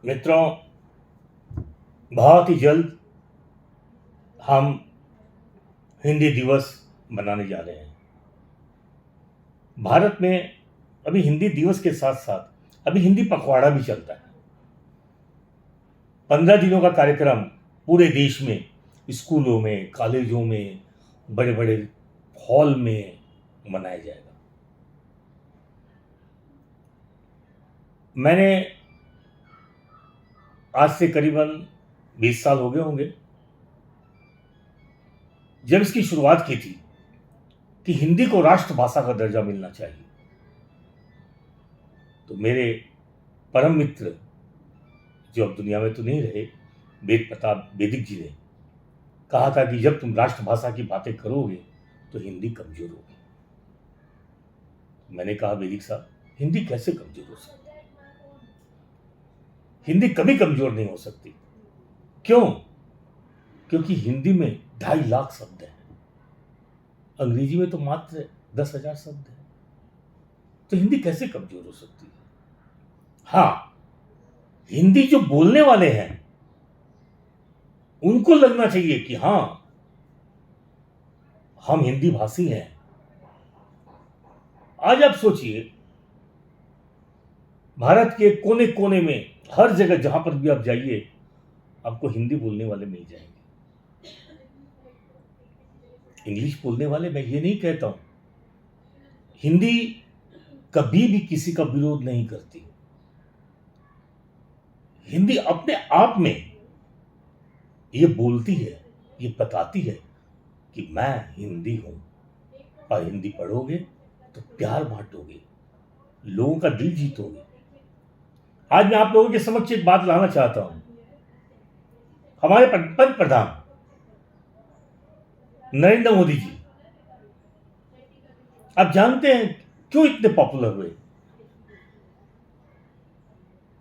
मित्रों, बहुत ही जल्द हम हिंदी दिवस मनाने जा रहे हैं। भारत में अभी हिंदी दिवस के साथ साथ अभी हिंदी पखवाड़ा भी चलता है। 15 दिनों का कार्यक्रम पूरे देश में, स्कूलों में, कॉलेजों में, बड़े बड़े हॉल में मनाया जाएगा। मैंने आज से करीबन 20 साल हो गए होंगे जब इसकी शुरुआत की थी कि हिंदी को राष्ट्रभाषा का दर्जा मिलना चाहिए। तो मेरे परम मित्र, जो अब दुनिया में तो नहीं रहे, वेद प्रताप वेदिक जी ने कहा था कि जब तुम राष्ट्रभाषा की बातें करोगे तो हिंदी कमजोर होगी। मैंने कहा, वेदिक साहब, हिंदी कैसे कमजोर हो सकती है? हिंदी कभी कमजोर नहीं हो सकती। क्यों? क्योंकि हिंदी में 2.5 लाख शब्द हैं, अंग्रेजी में तो मात्र 10,000 शब्द हैं। तो हिंदी कैसे कमजोर हो सकती है? हाँ, हिंदी जो बोलने वाले हैं उनको लगना चाहिए कि हां, हम हिंदी भाषी हैं। आज आप सोचिए, भारत के कोने कोने में, हर जगह जहां पर भी आप जाइए, आपको हिंदी बोलने वाले मिल जाएंगे। इंग्लिश बोलने वाले, मैं ये नहीं कहता हूं। हिंदी कभी भी किसी का विरोध नहीं करती। हिंदी अपने आप में ये बोलती है, ये बताती है कि मैं हिंदी हूं। और हिंदी पढ़ोगे तो प्यार बांटोगे, लोगों का दिल जीतोगे। आज मैं आप लोगों के समक्ष एक बात लाना चाहता हूं। हमारे पंत प्रधान नरेंद्र मोदी जी, आप जानते हैं क्यों इतने पॉपुलर हुए?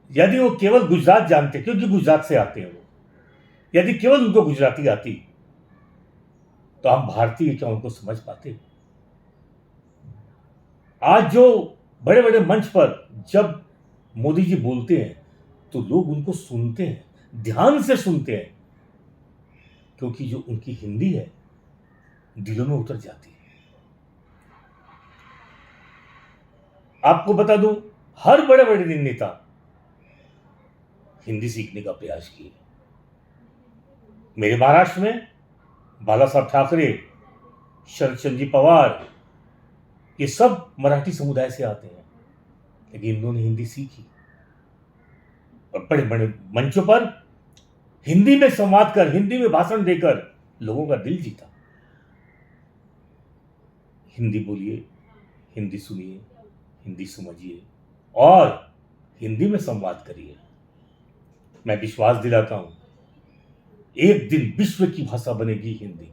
यदि वो केवल गुजरात जानते, क्योंकि गुजरात से आते हैं वो, यदि केवल उनको गुजराती आती तो हम भारतीय क्या उनको समझ पाते? आज जो बड़े बड़े मंच पर जब मोदी जी बोलते हैं तो लोग उनको सुनते हैं, ध्यान से सुनते हैं, क्योंकि जो उनकी हिंदी है दिलों में उतर जाती है। आपको बता दूं, हर बड़े बड़े नेता हिंदी सीखने का प्रयास किए। मेरे महाराष्ट्र में बाला साहब ठाकरे, शरद चंद्र जी पवार, ये सब मराठी समुदाय से आते हैं, लेकिन इन्होंने हिंदी सीखी और बड़े बड़े मंचों पर हिंदी में संवाद कर, हिंदी में भाषण देकर लोगों का दिल जीता। हिंदी बोलिए, हिंदी सुनिए, हिंदी समझिए और हिंदी में संवाद करिए। मैं विश्वास दिलाता हूं, एक दिन विश्व की भाषा बनेगी, हिंदी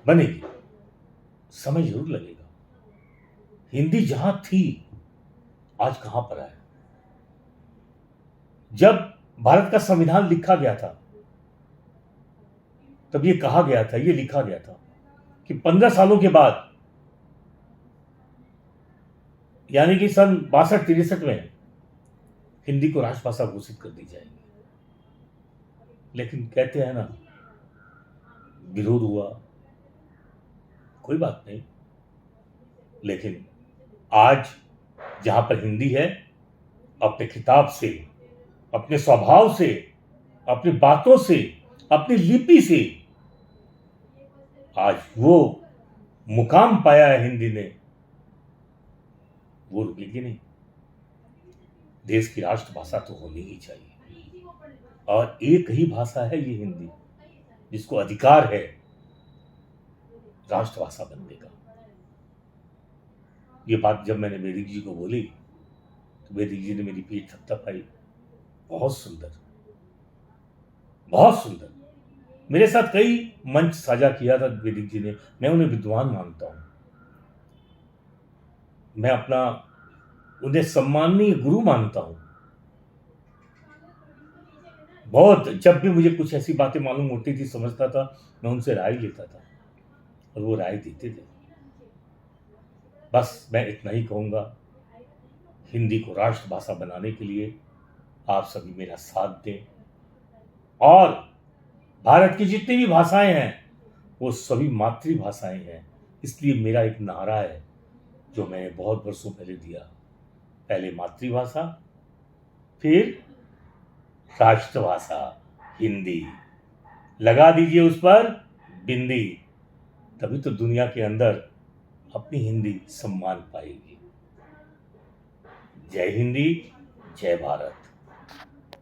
बनेगी। समय जरूर लगेगा। हिंदी जहां थी, आज कहां पर है? जब भारत का संविधान लिखा गया था, तब ये कहा गया था, ये लिखा गया था कि 15 सालों के बाद, यानी कि सन 62-63 में हिंदी को राष्ट्रभाषा घोषित कर दी जाएगी। लेकिन कहते हैं ना, विरोध हुआ, कोई बात नहीं। लेकिन आज जहां पर हिंदी है, अपने खिताब से, अपने स्वभाव से, अपनी बातों से, अपनी लिपि से आज वो मुकाम पाया है हिंदी ने, वो रुकेगी नहीं। देश की राष्ट्रभाषा तो होनी ही चाहिए, और एक ही भाषा है ये हिंदी, जिसको अधिकार है राष्ट्रभाषा बनने का। ये बात जब मैंने वेदिक जी को बोली तो वेदिक जी ने मेरी पीठ थपथपाई। बहुत सुंदर, बहुत सुंदर। मेरे साथ कई मंच साझा किया था वेदिक जी ने। मैं उन्हें विद्वान मानता हूं, मैं अपना उन्हें सम्माननीय गुरु मानता हूं। बहुत, जब भी मुझे कुछ ऐसी बातें मालूम होती थी, समझता था, मैं उनसे राय लेता था और वो राय देते थे। बस मैं इतना ही कहूंगा, हिंदी को राष्ट्रभाषा बनाने के लिए आप सभी मेरा साथ दें और भारत की जितनी भी भाषाएं हैं वो सभी मातृभाषाएं हैं। इसलिए मेरा एक नारा है जो मैंने बहुत वर्षों पहले दिया, पहले मातृभाषा फिर राष्ट्रभाषा हिंदी, लगा दीजिए उस पर बिंदी, तभी तो दुनिया के अंदर अपनी हिंदी सम्मान पाएगी। जय हिंदी, जय भारत।